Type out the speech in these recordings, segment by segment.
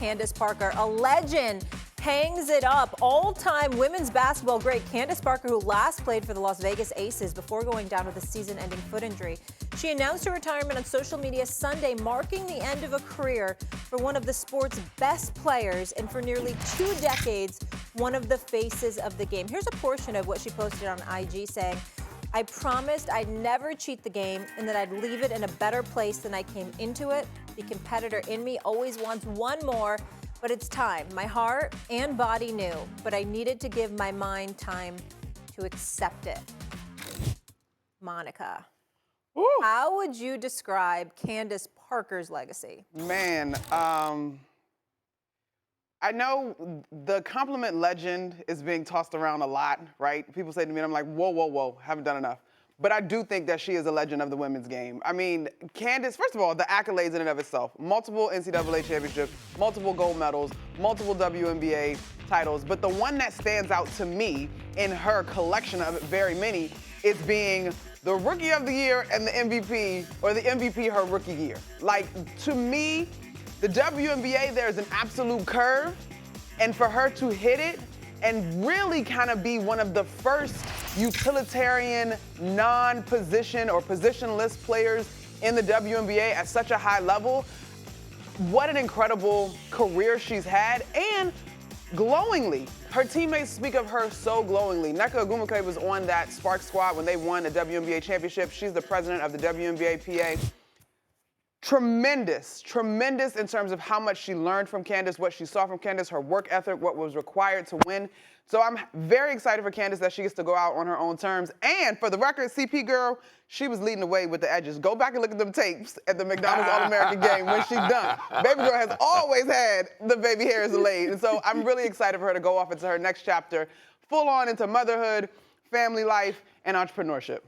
Candace Parker, a legend, hangs it up. All-time women's basketball great Candace Parker, who last played for the Las Vegas Aces before going down with a season-ending foot injury. She announced her retirement on social media Sunday, marking the end of a career for one of the sport's best players and for nearly 2 decades, one of the faces of the game. Here's a portion of what she posted on IG saying, "I promised I'd never cheat the game and that I'd leave it in a better place than I came into it. The competitor in me always wants one more, but it's time. My heart and body knew, but I needed to give my mind time to accept it." Monica, how would you describe Candace Parker's legacy? Man, I know the compliment legend is being tossed around a lot, right? People say to me, and I'm like, whoa, whoa, whoa, haven't done enough. But I do think that she is a legend of the women's game. I mean, Candace, first of all, the accolades in and of itself. Multiple NCAA championships, multiple gold medals, multiple WNBA titles. But the one that stands out to me in her collection of very many is being the Rookie of the Year and the MVP, or the MVP her rookie year. Like, to me, the WNBA, there's an absolute curve, and for her to hit it and really kind of be one of the first utilitarian, non-position or positionless players in the WNBA at such a high level, what an incredible career she's had, and glowingly. Her teammates speak of her so glowingly. Nneka Ogwumike was on that Spark squad when they won the WNBA championship. She's the president of the WNBA PA. Tremendous, tremendous in terms of how much she learned from Candace, what she saw from Candace, her work ethic, what was required to win. So I'm very excited for Candace that she gets to go out on her own terms. And for the record, CP girl, she was leading the way with the edges. Go back and look at them tapes at the McDonald's All-American game when she's done. Baby girl has always had the baby hairs laid. And so I'm really excited for her to go off into her next chapter, full on into motherhood, family life, and entrepreneurship.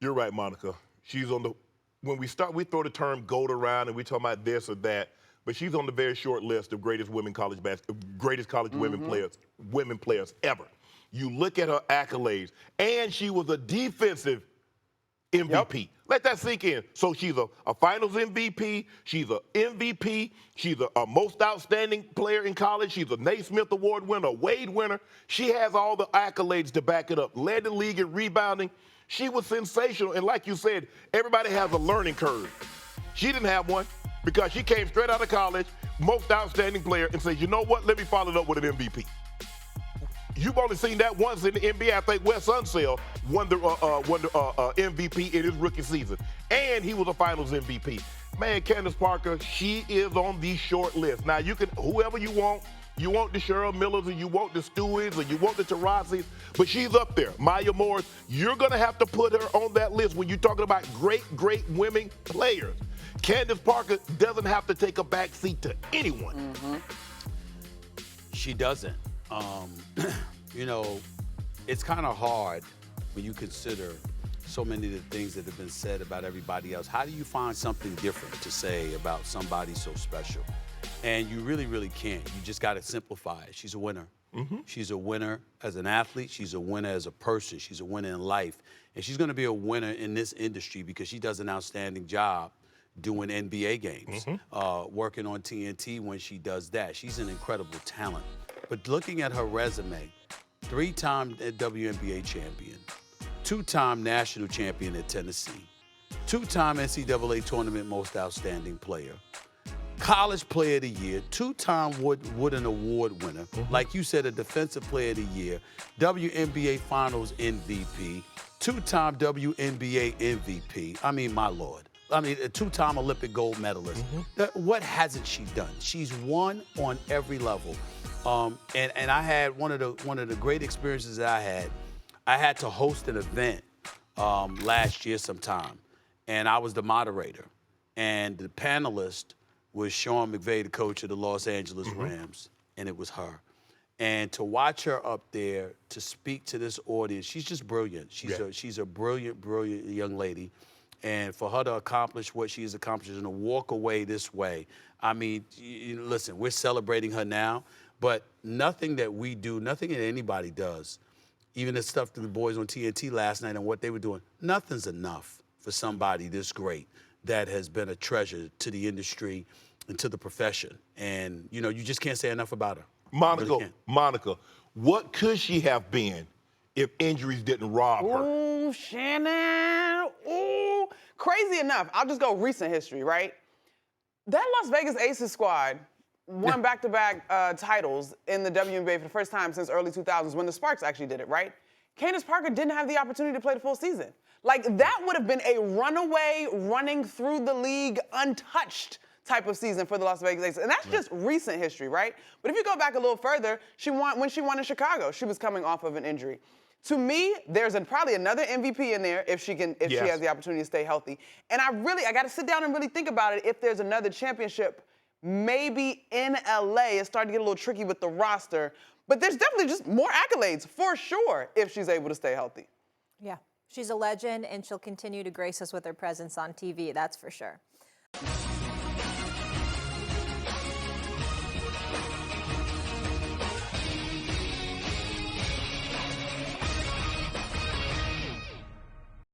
You're right, Monica. She's on the, when we throw the term GOAT around and we talk about this or that, but she's on the very short list of greatest women college women players ever. You look at her accolades, and she was a defensive MVP. Yep. Let that sink in. So she's a finals MVP, she's an MVP, she's a most outstanding player in college, she's a Naismith Award winner, a Wade winner. She has all the accolades to back it up. Led the league in rebounding. She was sensational, and like you said, everybody has a learning curve. She didn't have one because she came straight out of college, most outstanding player, and said, you know what, let me follow it up with an MVP. You've only seen that once in the NBA. I think Wes Unseld won the MVP in his rookie season, and he was a finals MVP. Man, Candace Parker, she is on the short list. Now, you can, whoever you want the Cheryl Millers, or you want the Stewarts, or you want the Taurasi's, but she's up there. Maya Morris, you're going to have to put her on that list when you're talking about great, great women players. Candace Parker doesn't have to take a back seat to anyone. Mm-hmm. She doesn't. You know, it's kind of hard when you consider so many of the things that have been said about everybody else. How do you find something different to say about somebody so special? And you really, really can't. You just got to simplify it. She's a winner. Mm-hmm. She's a winner as an athlete. She's a winner as a person. She's a winner in life. And she's going to be a winner in this industry because she does an outstanding job doing NBA games, working on TNT when she does that. She's an incredible talent. But looking at her resume, 3-time WNBA champion, 2-time national champion at Tennessee, 2-time NCAA tournament most outstanding player, college player of the year, 2-time Wooden Award winner, like you said, a defensive player of the year, WNBA finals MVP, 2-time WNBA MVP. I mean, my Lord. I mean, a 2-time Olympic gold medalist. What hasn't she done? She's won on every level. And I had one of the great experiences that I had to host an event last year sometime, and I was the moderator. And the panelist was Sean McVay, the coach of the Los Angeles Rams, and it was her. And to watch her up there to speak to this audience, she's just brilliant. She's a brilliant, brilliant young lady. And for her to accomplish what she has accomplished and to walk away this way, I mean, listen, we're celebrating her now, but nothing that we do, nothing that anybody does, even the stuff that the boys on TNT last night and what they were doing, nothing's enough for somebody this great that has been a treasure to the industry into the profession. And, you know, you just can't say enough about her. You really can't. Monica, what could she have been if injuries didn't rob her? Ooh, Shannon. Ooh. Crazy enough, I'll just go recent history, right? That Las Vegas Aces squad won back-to-back titles in the WNBA for the first time since early 2000s when the Sparks actually did it, right? Candace Parker didn't have the opportunity to play the full season. Like, that would have been a runaway, running through the league, untouched type of season for the Las Vegas Aces. And that's just recent history, right? But if you go back a little further, when she won in Chicago, she was coming off of an injury. To me, there's probably another MVP in there if she has the opportunity to stay healthy. And I got to sit down and really think about it. If there's another championship, maybe in LA, it's starting to get a little tricky with the roster. But there's definitely just more accolades for sure if she's able to stay healthy. Yeah, she's a legend, and she'll continue to grace us with her presence on TV. That's for sure.